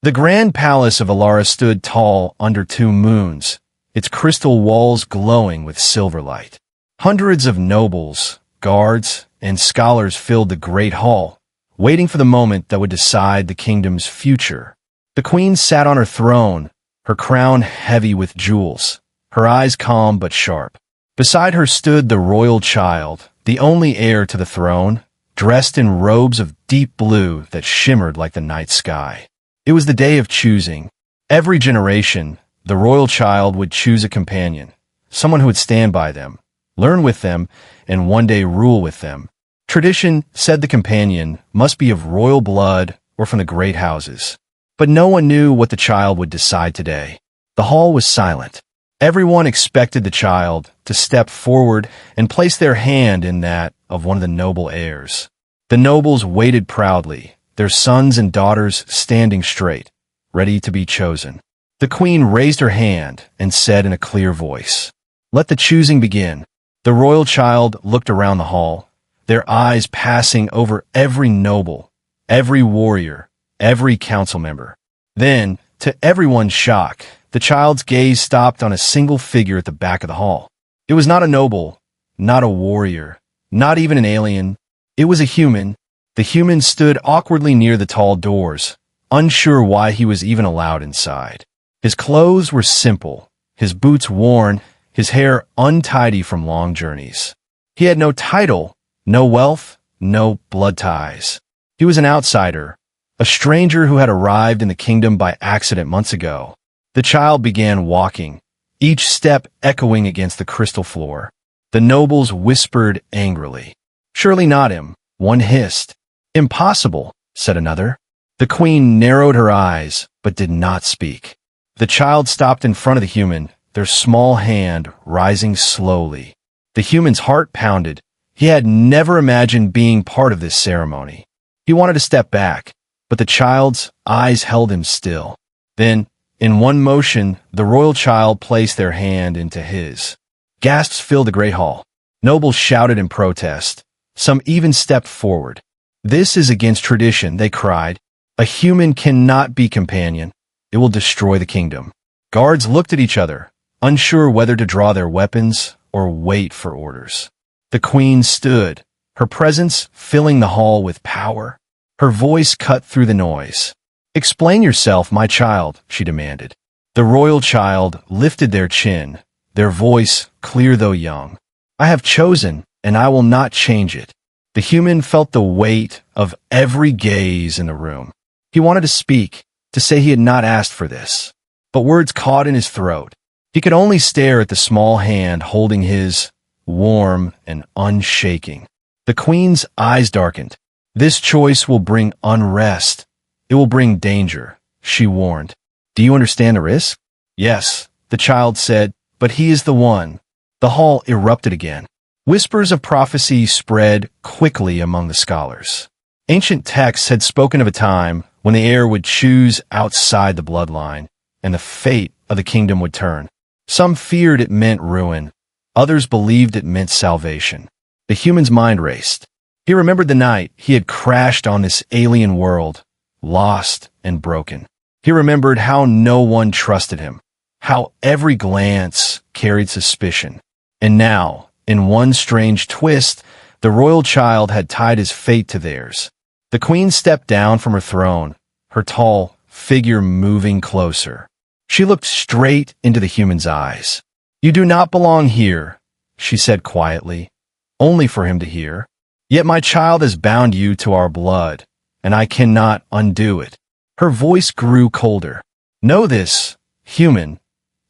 The grand palace of Alara stood tall under two moons, its crystal walls glowing with silver light. Hundreds of nobles, guards, and scholars filled the great hall, waiting for the moment that would decide the kingdom's future. The queen sat on her throne, her crown heavy with jewels, her eyes calm but sharp. Beside her stood the royal child, the only heir to the throne, dressed in robes of deep blue that shimmered like the night sky. It was the day of choosing. Every generation, the royal child would choose a companion, someone who would stand by them, learn with them, and one day rule with them. Tradition said the companion must be of royal blood or from the great houses. But no one knew what the child would decide today. The hall was silent. Everyone expected the child to step forward and place their hand in that of one of the noble heirs. The nobles waited proudly, their sons and daughters standing straight, ready to be chosen. The queen raised her hand and said in a clear voice, "Let the choosing begin." The royal child looked around the hall, their eyes passing over every noble, every warrior, every council member. Then, to everyone's shock, the child's gaze stopped on a single figure at the back of the hall. It was not a noble, not a warrior, not even an alien. It was a human. The human stood awkwardly near the tall doors, unsure why he was even allowed inside. His clothes were simple, his boots worn, his hair untidy from long journeys. He had no title, no wealth, no blood ties. He was an outsider, a stranger who had arrived in the kingdom by accident months ago. The child began walking, each step echoing against the crystal floor. The nobles whispered angrily. "Surely not him," one hissed. "Impossible," said another. The queen narrowed her eyes, but did not speak. The child stopped in front of the human, their small hand rising slowly. The human's heart pounded. He had never imagined being part of this ceremony. He wanted to step back, but the child's eyes held him still. Then, in one motion, the royal child placed their hand into his. Gasps filled the great hall. Nobles shouted in protest. Some even stepped forward. "This is against tradition," they cried. "A human cannot be companion. It will destroy the kingdom." Guards looked at each other, unsure whether to draw their weapons or wait for orders. The queen stood, her presence filling the hall with power. Her voice cut through the noise. "Explain yourself, my child," she demanded. The royal child lifted their chin, their voice clear though young. "I have chosen, and I will not change it." The human felt the weight of every gaze in the room. He wanted to speak, to say he had not asked for this. But words caught in his throat. He could only stare at the small hand holding his, warm and unshaking. The queen's eyes darkened. "This choice will bring unrest. It will bring danger," she warned. "Do you understand the risk?" "Yes," the child said, "but he is the one." The hall erupted again. Whispers of prophecy spread quickly among the scholars. Ancient texts had spoken of a time when the heir would choose outside the bloodline, and the fate of the kingdom would turn. Some feared it meant ruin. Others believed it meant salvation. The human's mind raced. He remembered the night he had crashed on this alien world, lost and broken. He remembered how no one trusted him, how every glance carried suspicion. And now, in one strange twist, the royal child had tied his fate to theirs. The queen stepped down from her throne, her tall figure moving closer. She looked straight into the human's eyes. "You do not belong here," she said quietly, only for him to hear. "Yet my child has bound you to our blood, and I cannot undo it." Her voice grew colder. "Know this, human.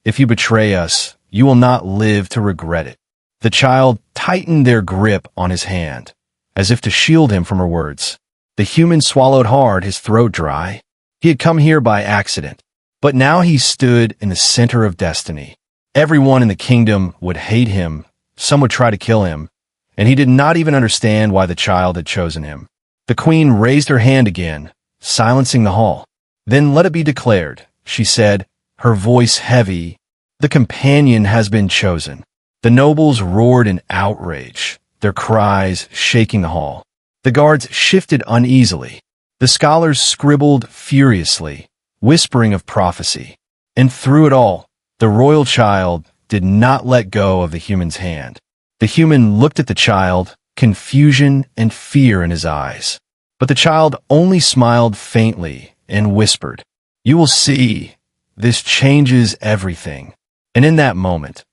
If you betray us, you will not live to regret it." The child tightened their grip on his hand, as if to shield him from her words. The human swallowed hard, his throat dry. He had come here by accident, but now he stood in the center of destiny. Everyone in the kingdom would hate him, some would try to kill him, and he did not even understand why the child had chosen him. The queen raised her hand again, silencing the hall. "Then let it be declared," she said, her voice heavy. "The companion has been chosen." The nobles roared in outrage, their cries shaking the hall. The guards shifted uneasily. The scholars scribbled furiously, whispering of prophecy. And through it all, the royal child did not let go of the human's hand. The human looked at the child, confusion and fear in his eyes. But the child only smiled faintly and whispered, "You will see, this changes everything." And in that moment,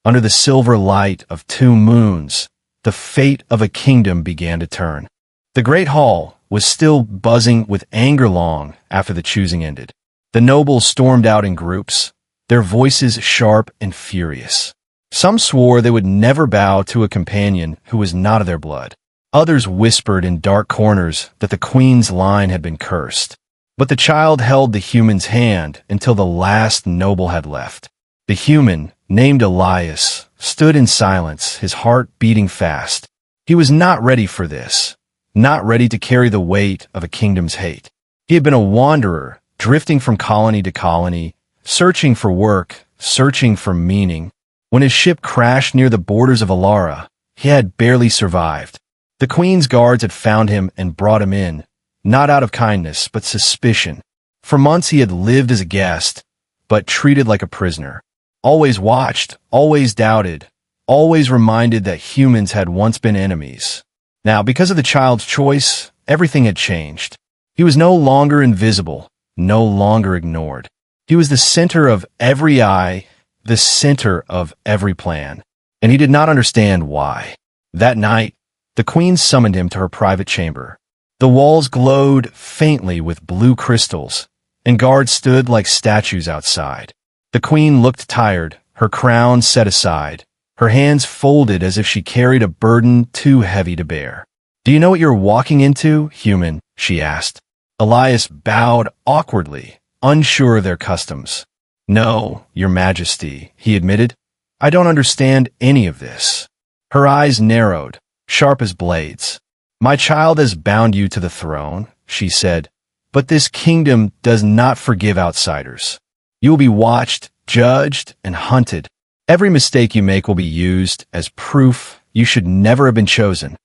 under the silver light of 2 moons, the fate of a kingdom began to turn. The great hall was still buzzing with anger long after the choosing ended. The nobles stormed out in groups, their voices sharp and furious. Some swore they would never bow to a companion who was not of their blood. Others whispered in dark corners that the queen's line had been cursed. But the child held the human's hand until the last noble had left. The human, named Elias, stood in silence, his heart beating fast. He was not ready for this, not ready to carry the weight of a kingdom's hate. He had been a wanderer, drifting from colony to colony, searching for work, searching for meaning. When his ship crashed near the borders of Alara, he had barely survived. The queen's guards had found him and brought him in, not out of kindness, but suspicion. For months he had lived as a guest, but treated like a prisoner. Always watched, always doubted, always reminded that humans had once been enemies. Now, because of the child's choice, everything had changed. He was no longer invisible, no longer ignored. He was the center of every eye, the center of every plan, and he did not understand why. That night, the queen summoned him to her private chamber. The walls glowed faintly with blue crystals, and guards stood like statues outside. The queen looked tired, her crown set aside, her hands folded as if she carried a burden too heavy to bear. "Do you know what you're walking into, human?" she asked. Elias bowed awkwardly, unsure of their customs. "No, your majesty," he admitted. "I don't understand any of this." Her eyes narrowed, sharp as blades. "My child has bound you to the throne," she said, "but this kingdom does not forgive outsiders. You will be watched, judged, and hunted. Every mistake you make will be used as proof you should never have been chosen."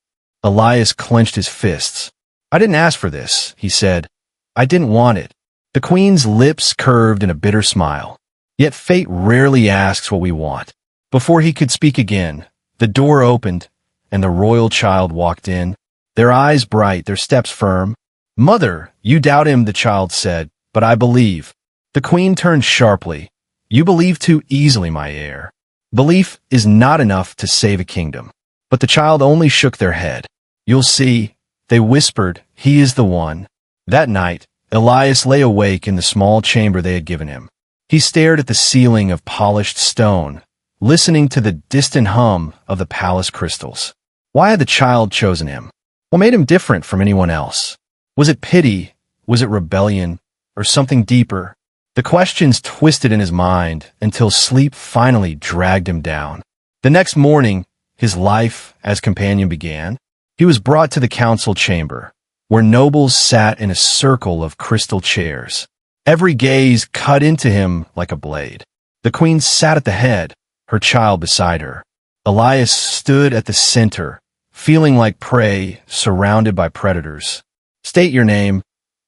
Elias clenched his fists. "I didn't ask for this," he said. "I didn't want it." The queen's lips curved in a bitter smile. Yet fate rarely asks what we want. Before he could speak again, the door opened, and the royal child walked in, their eyes bright, their steps firm. "Mother, you doubt him," the child said, "but I believe." The queen turned sharply. "You believe too easily, my heir. Belief is not enough to save a kingdom." But the child only shook their head. "You'll see," they whispered, "he is the one." That night, Elias lay awake in the small chamber they had given him. He stared at the ceiling of polished stone, listening to the distant hum of the palace crystals. Why had the child chosen him? What made him different from anyone else? Was it pity? Was it rebellion? Or something deeper? The questions twisted in his mind until sleep finally dragged him down. The next morning, his life as companion began. He was brought to the council chamber, where nobles sat in a circle of crystal chairs. Every gaze cut into him like a blade. The queen sat at the head, her child beside her. Elias stood at the center, feeling like prey surrounded by predators. "State your name."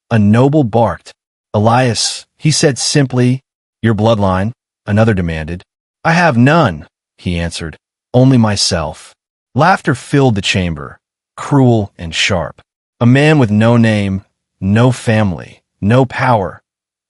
A noble barked. "Elias," he said simply. "Your bloodline?" another demanded. "I have none," he answered. "Only myself." Laughter filled the chamber, cruel and sharp. A man with no name, no family, no power.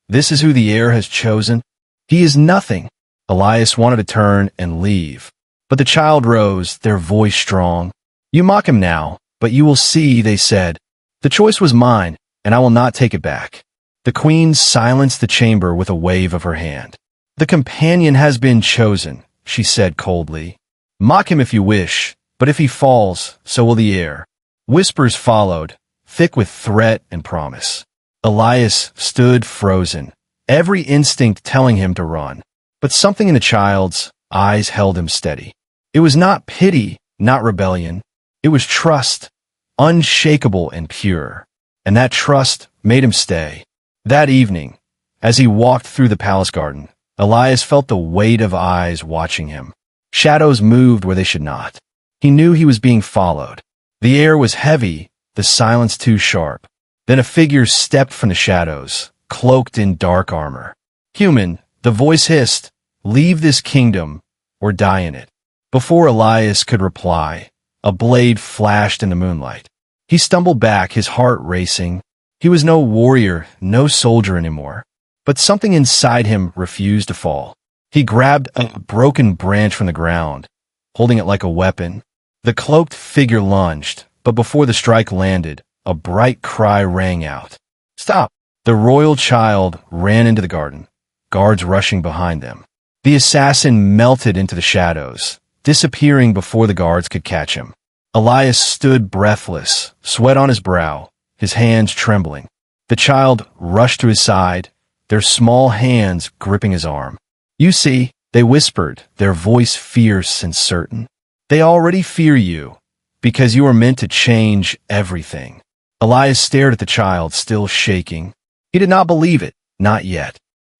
This is who the heir has chosen? He is nothing. Elias wanted to turn and leave. But the child rose, their voice strong. "You mock him now, but you will see," they said. "The choice was mine, and I will not take it back." The queen silenced the chamber with a wave of her hand. "The companion has been chosen," she said coldly. "Mock him if you wish, but if he falls, so will the heir." Whispers followed, thick with threat and promise. Elias stood frozen, every instinct telling him to run. But something in the child's eyes held him steady. It was not pity, not rebellion. It was trust, unshakable and pure. And that trust made him stay. That evening, as he walked through the palace garden, Elias felt the weight of eyes watching him. Shadows moved where they should not. He knew he was being followed. The air was heavy, the silence too sharp. Then a figure stepped from the shadows, cloaked in dark armor. "Human," the voice hissed, "leave this kingdom or die in it." Before Elias could reply, a blade flashed in the moonlight. He stumbled back, his heart racing. He was no warrior, no soldier anymore. But something inside him refused to fall. He grabbed a broken branch from the ground, holding it like a weapon. The cloaked figure lunged, but before the strike landed, a bright cry rang out. "Stop!" The royal child ran into the garden, guards rushing behind them. The assassin melted into the shadows, disappearing before the guards could catch him. Elias stood breathless, sweat on his brow, his hands trembling. The child rushed to his side, their small hands gripping his arm. "You see," they whispered, their voice fierce and certain. "They already fear you, because you are meant to change everything." Elias stared at the child, still shaking. He did not believe it, not yet.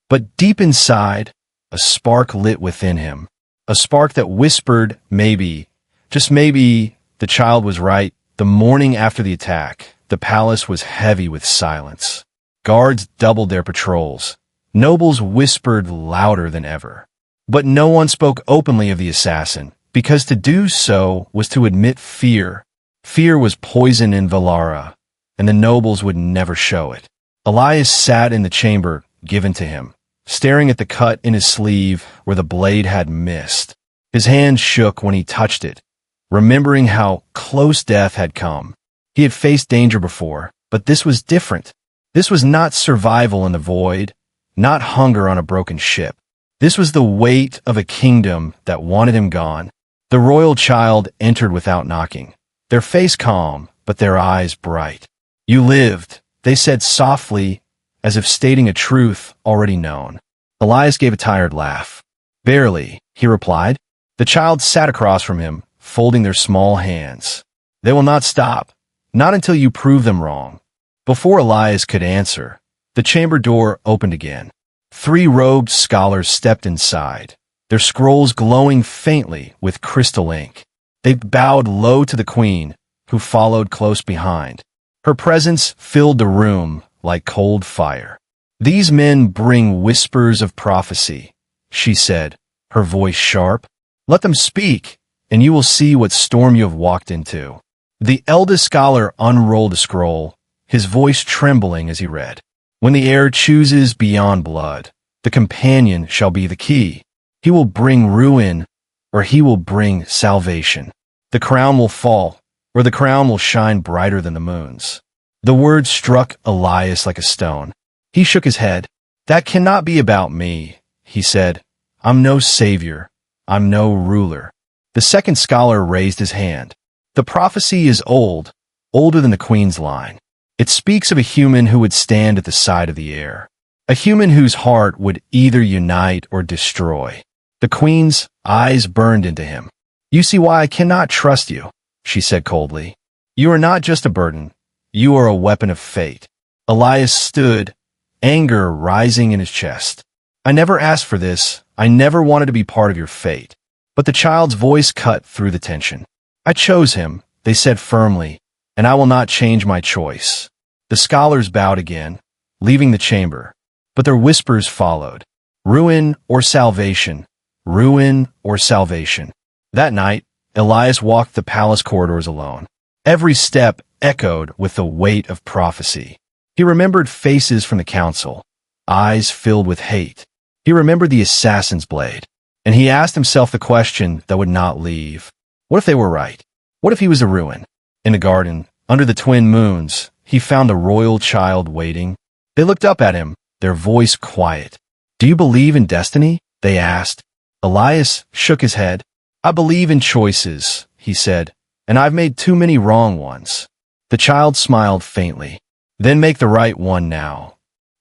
But deep inside, a spark lit within him. A spark that whispered, maybe, just maybe, the child was right. The morning after the attack, the palace was heavy with silence. Guards doubled their patrols. Nobles whispered louder than ever. But no one spoke openly of the assassin, because to do so was to admit fear. Fear was poison in Valara, and the nobles would never show it. Elias sat in the chamber given to him, staring at the cut in his sleeve where the blade had missed. His hand shook when he touched it, remembering how close death had come. He had faced danger before, but this was different. This was not survival in the void, not hunger on a broken ship. This was the weight of a kingdom that wanted him gone. The royal child entered without knocking, their face calm, but their eyes bright. "You lived," they said softly, as if stating a truth already known. Elias gave a tired laugh. "Barely," he replied. The child sat across from him, folding their small hands. "They will not stop, not until you prove them wrong." Before Elias could answer, the chamber door opened again. 3 robed scholars stepped inside, their scrolls glowing faintly with crystal ink. They bowed low to the queen, who followed close behind. Her presence filled the room like cold fire. "These men bring whispers of prophecy," she said, her voice sharp. "Let them speak, and you will see what storm you have walked into." The eldest scholar unrolled a scroll, his voice trembling as he read. "When the heir chooses beyond blood, the companion shall be the key. He will bring ruin, or he will bring salvation. The crown will fall, or the crown will shine brighter than the moons." The words struck Elias like a stone. He shook his head. "That cannot be about me," he said. "I'm no savior. I'm no ruler." The second scholar raised his hand. "The prophecy is old, older than the queen's line. It speaks of a human who would stand at the side of the heir, a human whose heart would either unite or destroy." The queen's eyes burned into him. "You see why I cannot trust you," she said coldly. "You are not just a burden. You are a weapon of fate." Elias stood, anger rising in his chest. "I never asked for this. I never wanted to be part of your fate." But the child's voice cut through the tension. "I chose him," they said firmly, "and I will not change my choice." The scholars bowed again, leaving the chamber, but their whispers followed. Ruin or salvation, ruin or salvation. That night, Elias walked the palace corridors alone. Every step echoed with the weight of prophecy. He remembered faces from the council, eyes filled with hate. He remembered the assassin's blade, and he asked himself the question that would not leave. What if they were right? What if he was a ruin? In the garden, under the twin moons, he found the royal child waiting. They looked up at him, their voice quiet. "Do you believe in destiny?" they asked. Elias shook his head. "I believe in choices," he said, "and I've made too many wrong ones." The child smiled faintly. "Then make the right one now."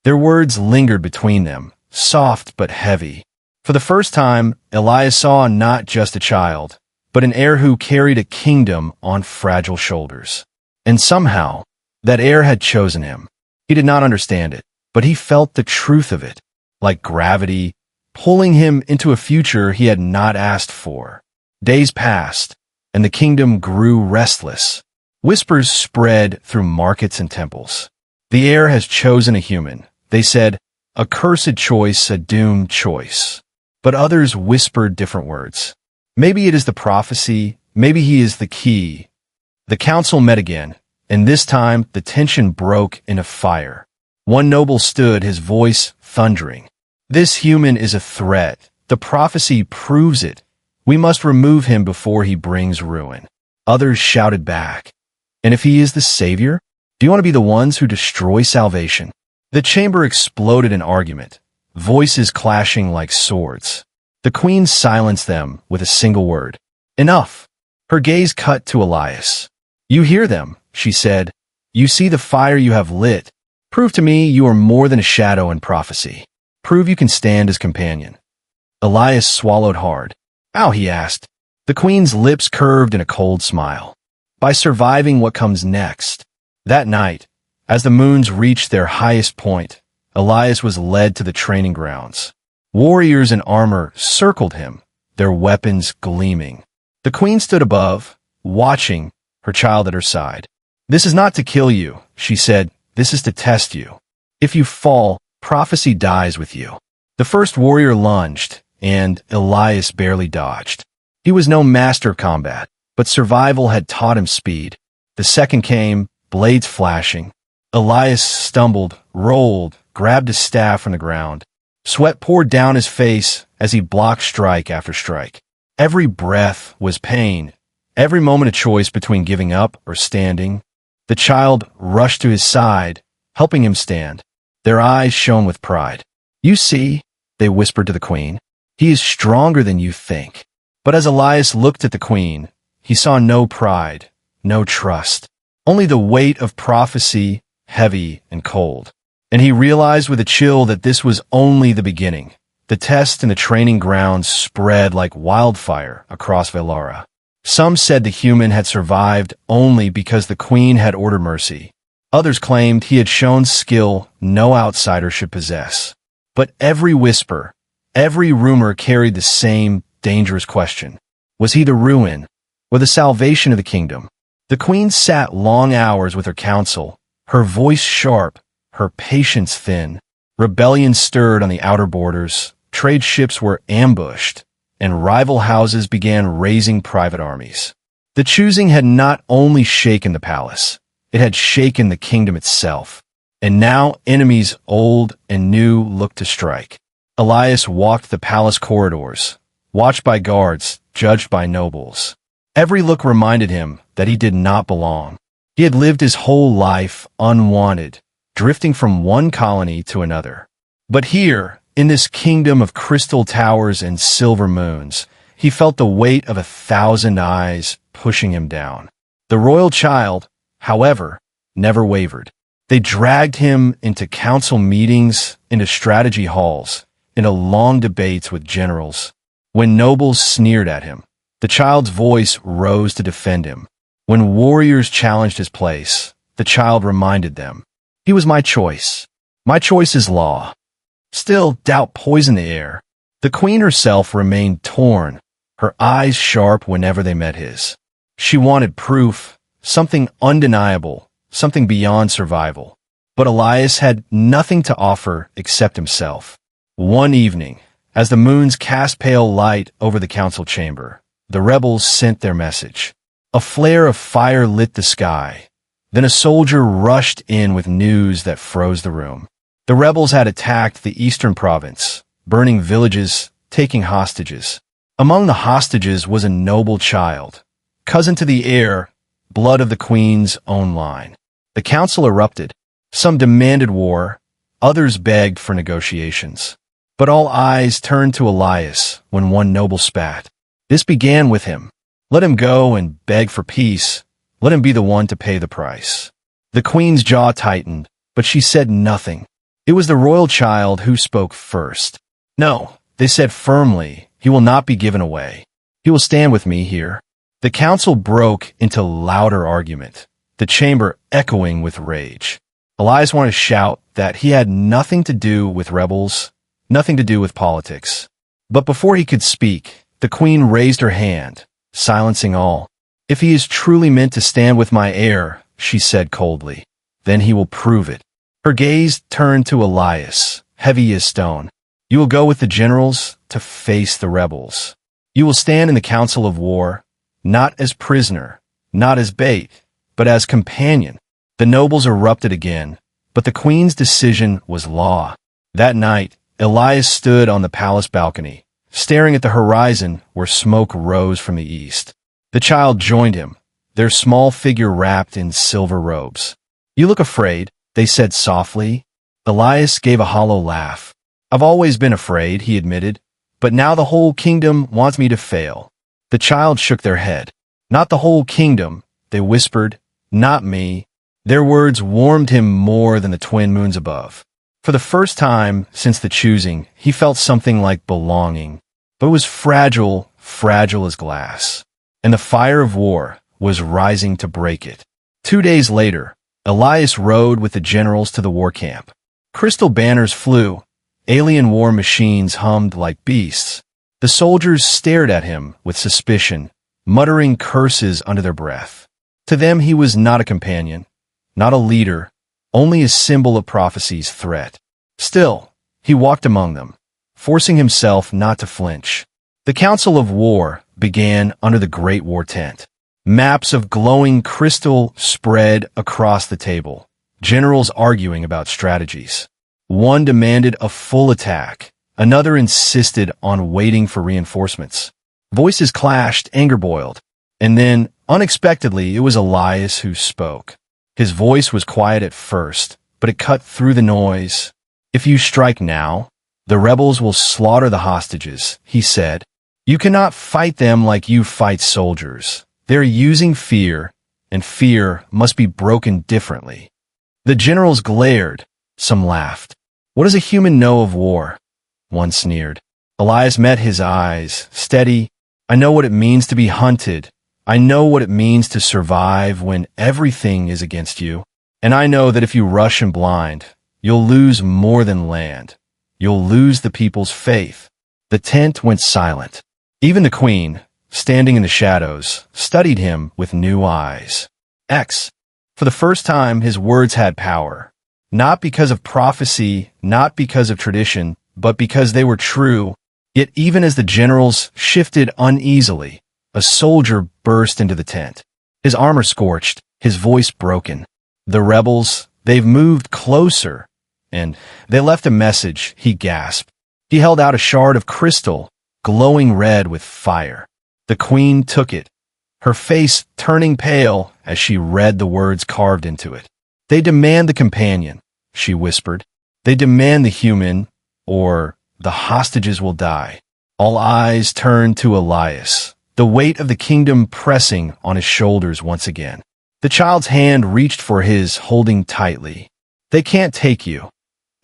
Their words lingered between them, soft but heavy. For the first time, Elias saw not just a child, but an heir who carried a kingdom on fragile shoulders. And somehow, that heir had chosen him. He did not understand it, but he felt the truth of it, like gravity, pulling him into a future he had not asked for. Days passed, and the kingdom grew restless. Whispers spread through markets and temples. "The heir has chosen a human," They said, "A cursed choice, a doomed choice." But others whispered different words. Maybe it is the prophecy, maybe he is the key. The council met again, and this time the tension broke in a fire. One noble stood, his voice thundering. "This human is a threat. The prophecy proves it. We must remove him before he brings ruin." Others shouted back, "And if he is the savior? Do you want to be the ones who destroy salvation?" The chamber exploded in argument, voices clashing like swords. The queen silenced them with a single word. "Enough." Her gaze cut to Elias. "You hear them," she said. "You see the fire you have lit. Prove to me you are more than a shadow in prophecy. Prove you can stand as companion." Elias swallowed hard. "How?" he asked. The queen's lips curved in a cold smile. "By surviving what comes next." That night, as the moons reached their highest point, Elias was led to the training grounds. Warriors in armor circled him, their weapons gleaming. The queen stood above, watching, her child at her side. "This is not to kill you," she said. "This is to test you. If you fall, prophecy dies with you." The first warrior lunged, and Elias barely dodged. He was no master of combat, but survival had taught him speed. The second came, blades flashing. Elias stumbled, rolled, grabbed his staff from the ground. Sweat poured down his face as he blocked strike after strike. Every breath was pain, every moment a choice between giving up or standing. The child rushed to his side, helping him stand. Their eyes shone with pride. "You see," they whispered to the queen, "he is stronger than you think." But as Elias looked at the queen, he saw no pride, no trust, only the weight of prophecy, heavy and cold. And he realized with a chill that this was only the beginning. The test and the training grounds spread like wildfire across Velara. Some said the human had survived only because the queen had ordered mercy. Others claimed he had shown skill no outsider should possess. But every whisper, every rumor carried the same dangerous question. Was he the ruin or the salvation of the kingdom? The queen sat long hours with her council, her voice sharp, her patience thin. Rebellion stirred on the outer borders, trade ships were ambushed, and rival houses began raising private armies. The choosing had not only shaken the palace, it had shaken the kingdom itself. And now enemies old and new looked to strike. Elias walked the palace corridors, watched by guards, judged by nobles. Every look reminded him that he did not belong. He had lived his whole life unwanted, drifting from one colony to another. But here, in this kingdom of crystal towers and silver moons, he felt the weight of 1,000 eyes pushing him down. The royal child, however, never wavered. They dragged him into council meetings, into strategy halls, into long debates with generals. When nobles sneered at him, the child's voice rose to defend him. When warriors challenged his place, the child reminded them, "He was my choice. My choice is law." Still, doubt poisoned the air. The queen herself remained torn, her eyes sharp whenever they met his. She wanted proof, something undeniable, something beyond survival. But Elias had nothing to offer except himself. One evening, as the moons cast pale light over the council chamber, the rebels sent their message. A flare of fire lit the sky. Then a soldier rushed in with news that froze the room. The rebels had attacked the eastern province, burning villages, taking hostages. Among the hostages was a noble child, cousin to the heir, blood of the queen's own line. The council erupted. Some demanded war, others begged for negotiations. But all eyes turned to Elias when one noble spat. "This began with him. Let him go and beg for peace. Let him be the one to pay the price." The queen's jaw tightened, but she said nothing. It was the royal child who spoke first. "No," they said firmly, "he will not be given away. He will stand with me here." The council broke into louder argument, the chamber echoing with rage. Elias wanted to shout that he had nothing to do with rebels, nothing to do with politics. But before he could speak, the queen raised her hand, silencing all. "If he is truly meant to stand with my heir," she said coldly, "then he will prove it." Her gaze turned to Elias, heavy as stone. You will go with the generals to face the rebels. You will stand in the council of war, not as prisoner, not as bait, but as companion. The nobles erupted again, but the queen's decision was law. That night, Elias stood on the palace balcony, staring at the horizon where smoke rose from the east. The child joined him, their small figure wrapped in silver robes. You look afraid, they said softly. Elias gave a hollow laugh. I've always been afraid, he admitted, but now the whole kingdom wants me to fail. The child shook their head. Not the whole kingdom, they whispered, not me. Their words warmed him more than the twin moons above. For the first time since the choosing, he felt something like belonging, but it was fragile, fragile as glass, and the fire of war was rising to break it. 2 days later, Elias rode with the generals to the war camp. Crystal banners flew, alien war machines hummed like beasts. The soldiers stared at him with suspicion, muttering curses under their breath. To them he was not a companion, not a leader, only a symbol of prophecy's threat. Still, he walked among them, forcing himself not to flinch. The Council of War began under the Great War Tent. Maps of glowing crystal spread across the table, generals arguing about strategies. One demanded a full attack, another insisted on waiting for reinforcements. Voices clashed, anger boiled, and then, unexpectedly, it was Elias who spoke. His voice was quiet at first, but it cut through the noise. If you strike now, the rebels will slaughter the hostages, he said. You cannot fight them like you fight soldiers. They're using fear, and fear must be broken differently. The generals glared. Some laughed. What does a human know of war? One sneered. Elias met his eyes, steady. I know what it means to be hunted. I know what it means to survive when everything is against you. And I know that if you rush in blind, you'll lose more than land. You'll lose the people's faith. The tent went silent. Even the queen, standing in the shadows, studied him with new eyes. For the first time, his words had power. Not because of prophecy, not because of tradition, but because they were true. Yet even as the generals shifted uneasily, a soldier burst into the tent. His armor scorched, his voice broken. The rebels, they've moved closer, and they left a message, he gasped. He held out a shard of crystal, glowing red with fire. The queen took it, her face turning pale as she read the words carved into it. They demand the companion, she whispered. They demand the human, or the hostages will die. All eyes turned to Elias, the weight of the kingdom pressing on his shoulders once again. The child's hand reached for his, holding tightly. They can't take you,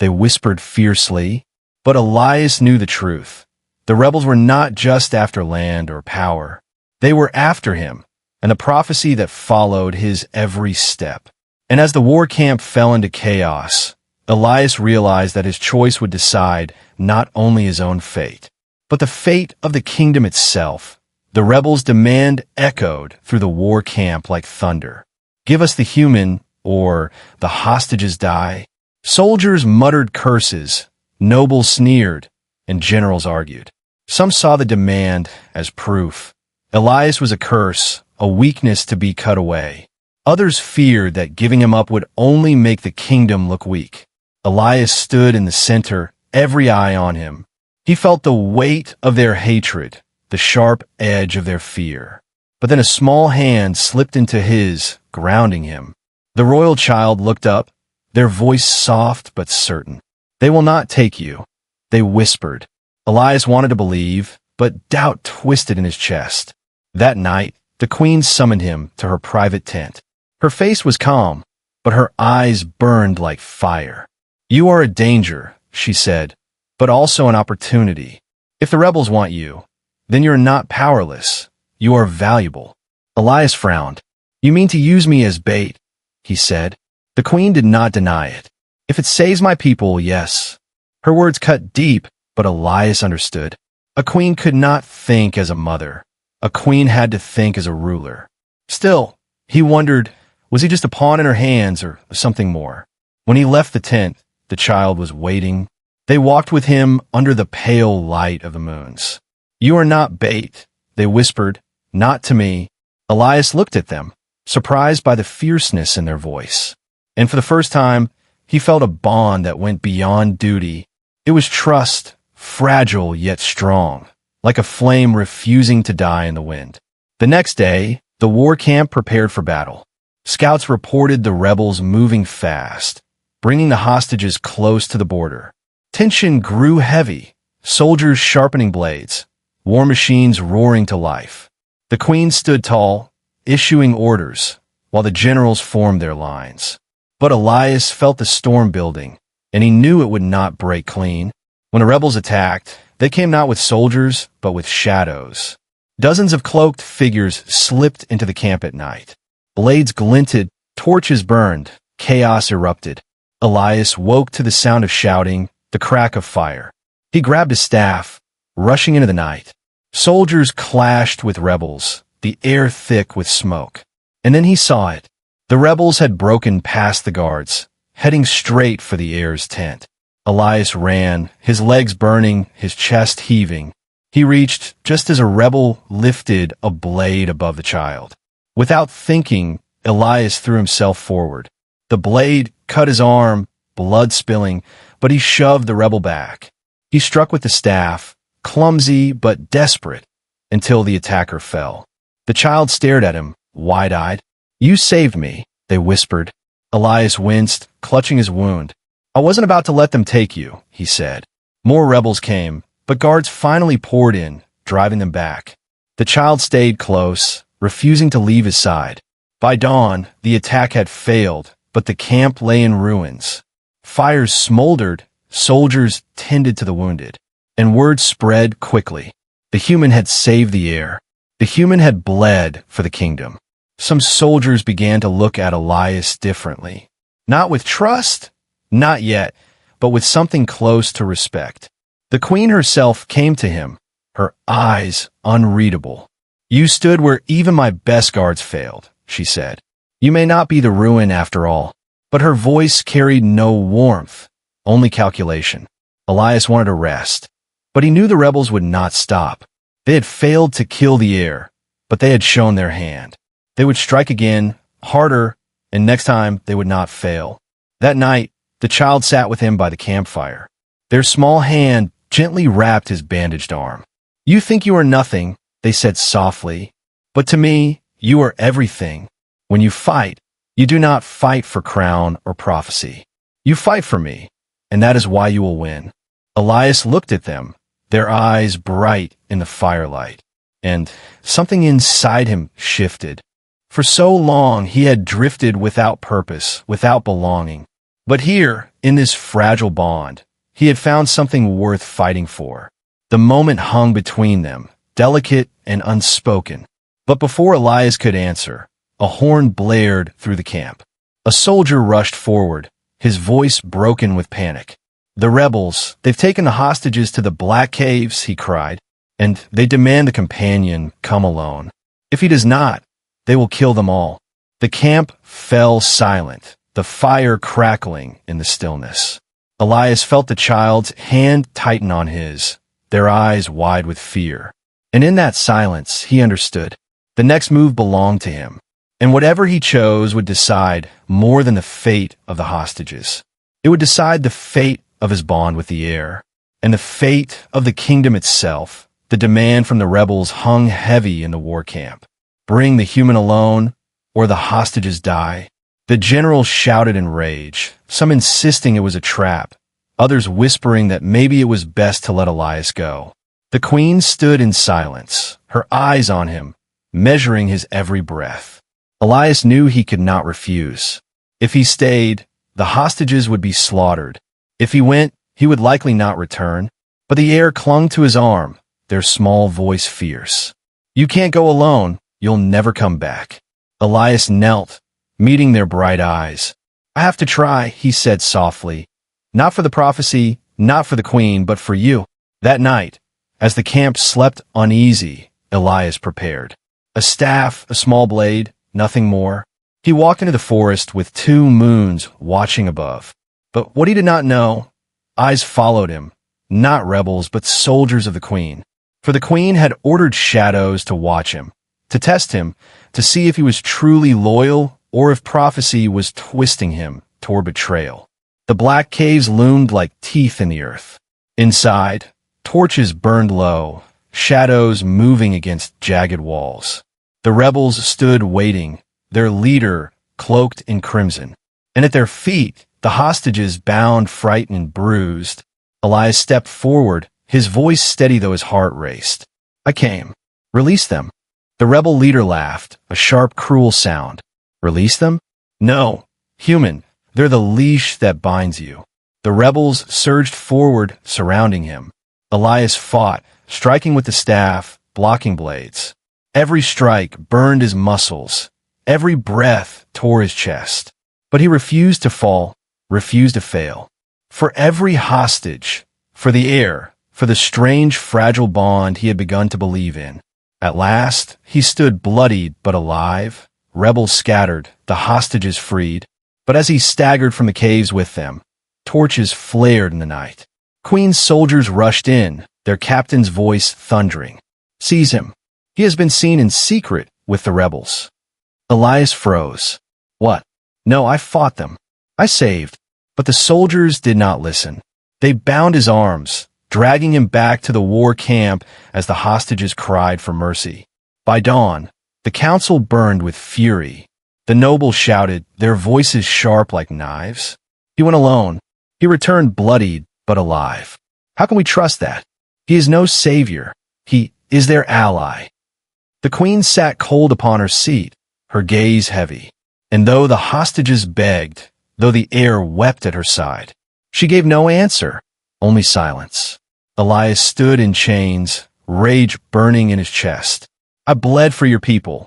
they whispered fiercely. But Elias knew the truth. The rebels were not just after land or power. They were after him, and the prophecy that followed his every step. And as the war camp fell into chaos, Elias realized that his choice would decide not only his own fate, but the fate of the kingdom itself. The rebels' demand echoed through the war camp like thunder. Give us the human, or the hostages die. Soldiers muttered curses, nobles sneered, and generals argued. Some saw the demand as proof. Elias was a curse, a weakness to be cut away. Others feared that giving him up would only make the kingdom look weak. Elias stood in the center, every eye on him. He felt the weight of their hatred, the sharp edge of their fear. But then a small hand slipped into his, grounding him. The royal child looked up, their voice soft but certain. They will not take you, they whispered. Elias wanted to believe, but doubt twisted in his chest. That night, the queen summoned him to her private tent. Her face was calm, but her eyes burned like fire. You are a danger, she said, but also an opportunity. If the rebels want you, then you're not powerless. You are valuable. Elias frowned. You mean to use me as bait, he said. The queen did not deny it. If it saves my people, yes. Her words cut deep, but Elias understood. A queen could not think as a mother. A queen had to think as a ruler. Still, he wondered, was he just a pawn in her hands or something more? When he left the tent, the child was waiting. They walked with him under the pale light of the moons. "You are not bait," they whispered. "Not to me." Elias looked at them, surprised by the fierceness in their voice. And for the first time, he felt a bond that went beyond duty. It was trust, fragile yet strong, like a flame refusing to die in the wind. The next day, the war camp prepared for battle. Scouts reported the rebels moving fast, bringing the hostages close to the border. Tension grew heavy, soldiers sharpening blades, war machines roaring to life. The queen stood tall, issuing orders, while the generals formed their lines. But Elias felt the storm building, and he knew it would not break clean. When the rebels attacked, they came not with soldiers, but with shadows. Dozens of cloaked figures slipped into the camp at night. Blades glinted, torches burned, chaos erupted. Elias woke to the sound of shouting, the crack of fire. He grabbed a staff, rushing into the night. Soldiers clashed with rebels, the air thick with smoke. And then he saw it. The rebels had broken past the guards, heading straight for the heir's tent. Elias ran, his legs burning, his chest heaving. He reached just as a rebel lifted a blade above the child. Without thinking, Elias threw himself forward. The blade cut his arm, blood spilling, but he shoved the rebel back. He struck with the staff, clumsy but desperate, until the attacker fell. The child stared at him, wide-eyed. "You saved me," they whispered. Elias winced, clutching his wound. "I wasn't about to let them take you," he said. More rebels came, but guards finally poured in, driving them back. The child stayed close, refusing to leave his side. By dawn, the attack had failed, but the camp lay in ruins. Fires smoldered, soldiers tended to the wounded, and word spread quickly. The human had saved the heir. The human had bled for the kingdom. Some soldiers began to look at Elias differently. Not with trust, not yet, but with something close to respect. The queen herself came to him, her eyes unreadable. "You stood where even my best guards failed," she said. "You may not be the ruin after all." But her voice carried no warmth, only calculation. Elias wanted to rest, but he knew the rebels would not stop. They had failed to kill the heir, but they had shown their hand. They would strike again, harder, and next time they would not fail. That night, the child sat with him by the campfire. Their small hand gently wrapped his bandaged arm. "You think you are nothing," they said softly, "but to me, you are everything. When you fight, you do not fight for crown or prophecy. You fight for me, and that is why you will win." Elias looked at them, their eyes bright in the firelight, and something inside him shifted. For so long he had drifted without purpose, without belonging. But here, in this fragile bond, he had found something worth fighting for. The moment hung between them, delicate and unspoken. But before Elias could answer, a horn blared through the camp. A soldier rushed forward, his voice broken with panic. "The rebels, they've taken the hostages to the Black Caves," he cried, "and they demand the companion come alone. If he does not, they will kill them all." The camp fell silent, the fire crackling in the stillness. Elias felt the child's hand tighten on his, their eyes wide with fear. And in that silence, he understood. The next move belonged to him, and whatever he chose would decide more than the fate of the hostages. It would decide the fate of his bond with the heir, and the fate of the kingdom itself. The demand from the rebels hung heavy in the war camp. Bring the human alone, or the hostages die. The generals shouted in rage, some insisting it was a trap, others whispering that maybe it was best to let Elias go. The queen stood in silence, her eyes on him, measuring his every breath. Elias knew he could not refuse. If he stayed, the hostages would be slaughtered. If he went, he would likely not return. But the heir clung to his arm, their small voice fierce. "You can't go alone. You'll never come back." Elias knelt, meeting their bright eyes. "I have to try," he said softly. "Not for the prophecy, not for the queen, but for you." That night, as the camp slept uneasy, Elias prepared. A staff, a small blade, nothing more. He walked into the forest with 2 moons watching above. But what he did not know, eyes followed him, not rebels, but soldiers of the Queen. For the Queen had ordered shadows to watch him, to test him, to see if he was truly loyal or if prophecy was twisting him toward betrayal. The black caves loomed like teeth in the earth. Inside, torches burned low, shadows moving against jagged walls. The rebels stood waiting, their leader cloaked in crimson. And at their feet, the hostages bound, frightened, and bruised. Elias stepped forward, his voice steady though his heart raced. "I came. Release them." The rebel leader laughed, a sharp, cruel sound. "Release them? No, human. They're the leash that binds you." The rebels surged forward, surrounding him. Elias fought, striking with the staff, blocking blades. Every strike burned his muscles. Every breath tore his chest. But he refused to fall, refused to fail. For every hostage, for the air, for the strange, fragile bond he had begun to believe in. At last, he stood bloodied but alive, rebels scattered, the hostages freed. But as he staggered from the caves with them, torches flared in the night. Queen's soldiers rushed in, their captain's voice thundering. "Seize him. He has been seen in secret with the rebels." Elias froze. "What? No, I fought them. I saved." But the soldiers did not listen. They bound his arms, dragging him back to the war camp as the hostages cried for mercy. By dawn, the council burned with fury. The nobles shouted, their voices sharp like knives. He went alone. He returned bloodied but alive. How can we trust that? He is no savior. He is their ally. The queen sat cold upon her seat, her gaze heavy. And though the hostages begged, though the air wept at her side, she gave no answer, only silence. Elias stood in chains, rage burning in his chest. "I bled for your people.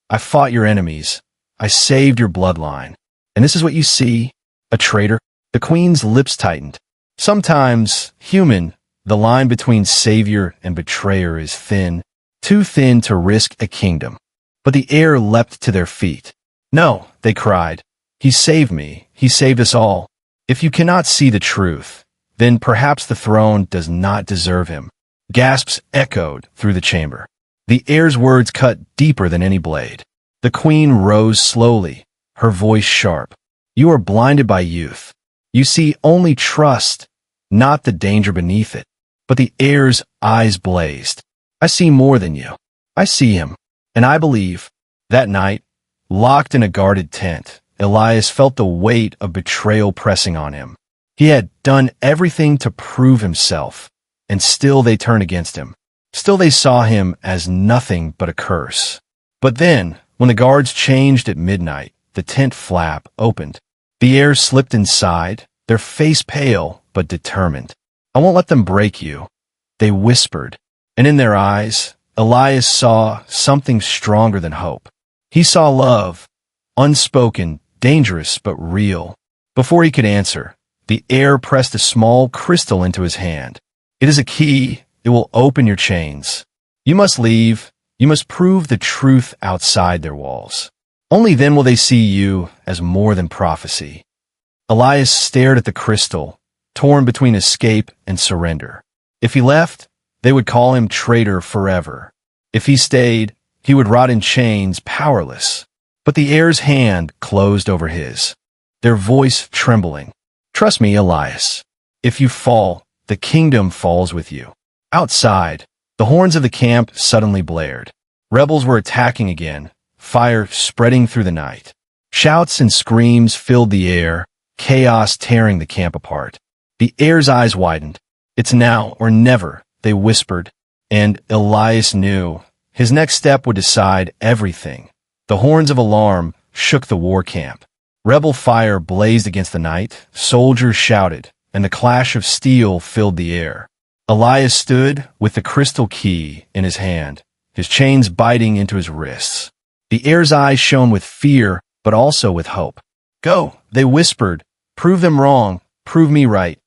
I fought your enemies. I saved your bloodline. And this is what you see? A traitor?" The queen's lips tightened. Sometimes, human, the line between savior and betrayer is thin, too thin to risk a kingdom. But the air leapt to their feet. "No," they cried. "He saved me. He saved us all. If you cannot see the truth, then perhaps the throne does not deserve him." Gasps echoed through the chamber. The air's words cut deeper than any blade. The queen rose slowly, her voice sharp. "You are blinded by youth. You see only trust, not the danger beneath it." But the air's eyes blazed. "I see more than you. I see him, and I believe." That night, locked in a guarded tent, Elias felt the weight of betrayal pressing on him. He had done everything to prove himself, and still they turned against him. Still they saw him as nothing but a curse. But then, when the guards changed at midnight, the tent flap opened. The air slipped inside, their face pale but determined. "I won't let them break you," they whispered. And in their eyes, Elias saw something stronger than hope. He saw love, unspoken, dangerous but real. Before he could answer, the air pressed a small crystal into his hand. "It is a key. It will open your chains. You must leave. You must prove the truth outside their walls. Only then will they see you as more than prophecy." Elias stared at the crystal, torn between escape and surrender. If he left, they would call him traitor forever. If he stayed, he would rot in chains, powerless. But the air's hand closed over his, their voice trembling. "Trust me, Elias. If you fall, the kingdom falls with you." Outside, the horns of the camp suddenly blared. Rebels were attacking again, fire spreading through the night. Shouts and screams filled the air, chaos tearing the camp apart. The air's eyes widened. "It's now or never," they whispered, and Elias knew his next step would decide everything. The horns of alarm shook the war camp. Rebel fire blazed against the night, soldiers shouted, and the clash of steel filled the air. Elias stood with the crystal key in his hand, his chains biting into his wrists. The air's eyes shone with fear, but also with hope. "Go," they whispered. "Prove them wrong. Prove me right."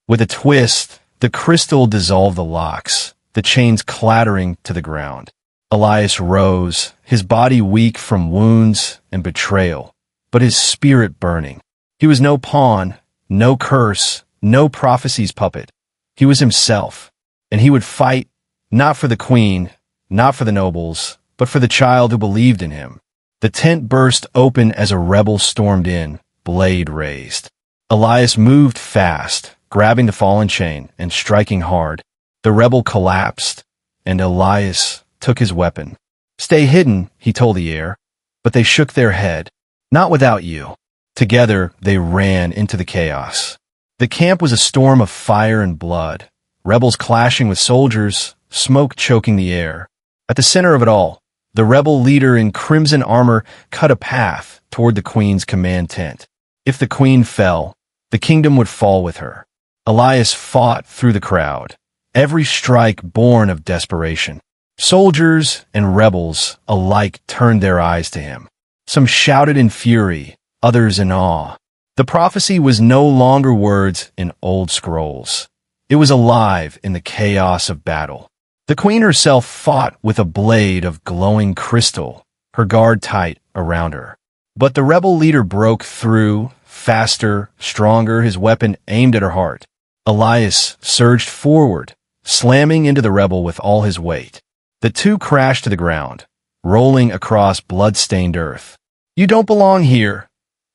With a twist, the crystal dissolved the locks, the chains clattering to the ground. Elias rose, his body weak from wounds and betrayal, but his spirit burning. He was no pawn, no curse, no prophecy's puppet. He was himself, and he would fight, not for the queen, not for the nobles, but for the child who believed in him. The tent burst open as a rebel stormed in, blade raised. Elias moved fast, grabbing the fallen chain and striking hard. The rebel collapsed, and Elias took his weapon. "Stay hidden," he told the air, but they shook their head. "Not without you." Together, they ran into the chaos. The camp was a storm of fire and blood, rebels clashing with soldiers, smoke choking the air. At the center of it all, the rebel leader in crimson armor cut a path toward the queen's command tent. If the queen fell, the kingdom would fall with her. Elias fought through the crowd, every strike born of desperation. Soldiers and rebels alike turned their eyes to him. Some shouted in fury, others in awe. The prophecy was no longer words in old scrolls. It was alive in the chaos of battle. The queen herself fought with a blade of glowing crystal, her guard tight around her. But the rebel leader broke through, faster, stronger, his weapon aimed at her heart. Elias surged forward, slamming into the rebel with all his weight. The two crashed to the ground, rolling across blood-stained earth. "You don't belong here,"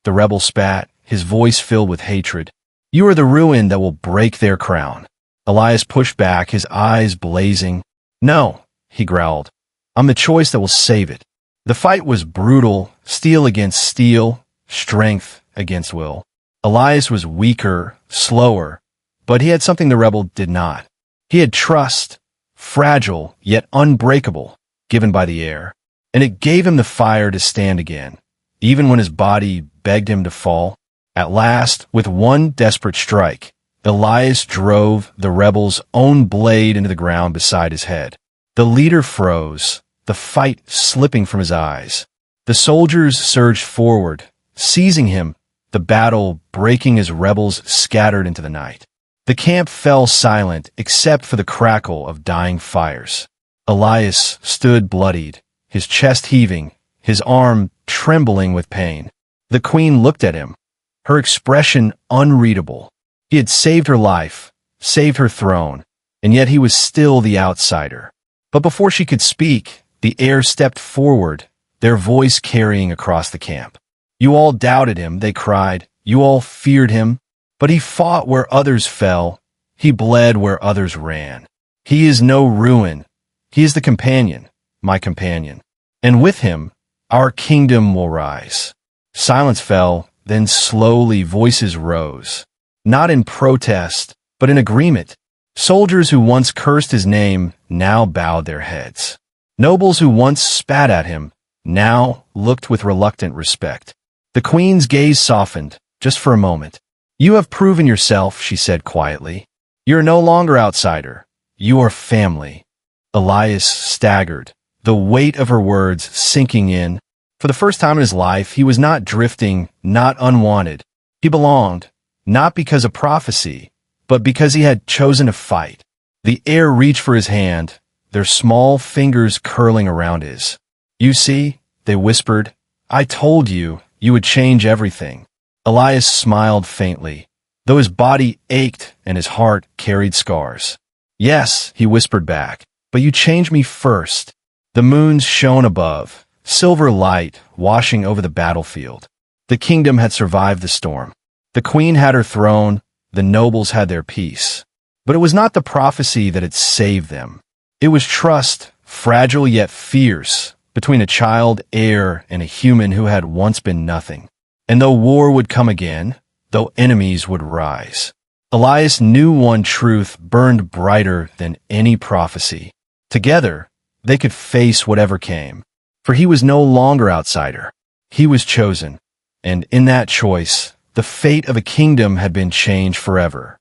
the rebel spat, his voice filled with hatred. "You are the ruin that will break their crown." Elias pushed back, his eyes blazing. "No," he growled. "I'm the choice that will save it." The fight was brutal, steel against steel, strength against will. Elias was weaker, slower, but he had something the rebel did not. He had trust, fragile yet unbreakable, given by the air, and it gave him the fire to stand again, even when his body begged him to fall. At last, with one desperate strike, Elias drove the rebel's own blade into the ground beside his head. The leader froze, the fight slipping from his eyes. The soldiers surged forward, seizing him, the battle breaking as rebels scattered into the night. The camp fell silent except for the crackle of dying fires. Elias stood bloodied, his chest heaving, his arm trembling with pain. The queen looked at him, her expression unreadable. He had saved her life, saved her throne, and yet he was still the outsider. But before she could speak, the air stepped forward, their voice carrying across the camp. "You all doubted him," they cried. "You all feared him. But he fought where others fell. He bled where others ran. He is no ruin. He is the companion, my companion. And with him, our kingdom will rise." Silence fell, then slowly voices rose. Not in protest, but in agreement. Soldiers who once cursed his name now bowed their heads. Nobles who once spat at him now looked with reluctant respect. The queen's gaze softened, just for a moment. "You have proven yourself," she said quietly. "You are no longer outsider. You are family." Elias staggered, the weight of her words sinking in. For the first time in his life, he was not drifting, not unwanted. He belonged, not because of prophecy, but because he had chosen to fight. The air reached for his hand, their small fingers curling around his. "You see," they whispered, "I told you, you would change everything." Elias smiled faintly, though his body ached and his heart carried scars. "Yes," he whispered back, "but you changed me first." The moons shone above, silver light washing over the battlefield. The kingdom had survived the storm. The queen had her throne, the nobles had their peace. But it was not the prophecy that had saved them. It was trust, fragile yet fierce, between a child heir and a human who had once been nothing. And though war would come again, though enemies would rise, Elias knew one truth burned brighter than any prophecy. Together, they could face whatever came. For he was no longer outsider. He was chosen. And in that choice, the fate of a kingdom had been changed forever.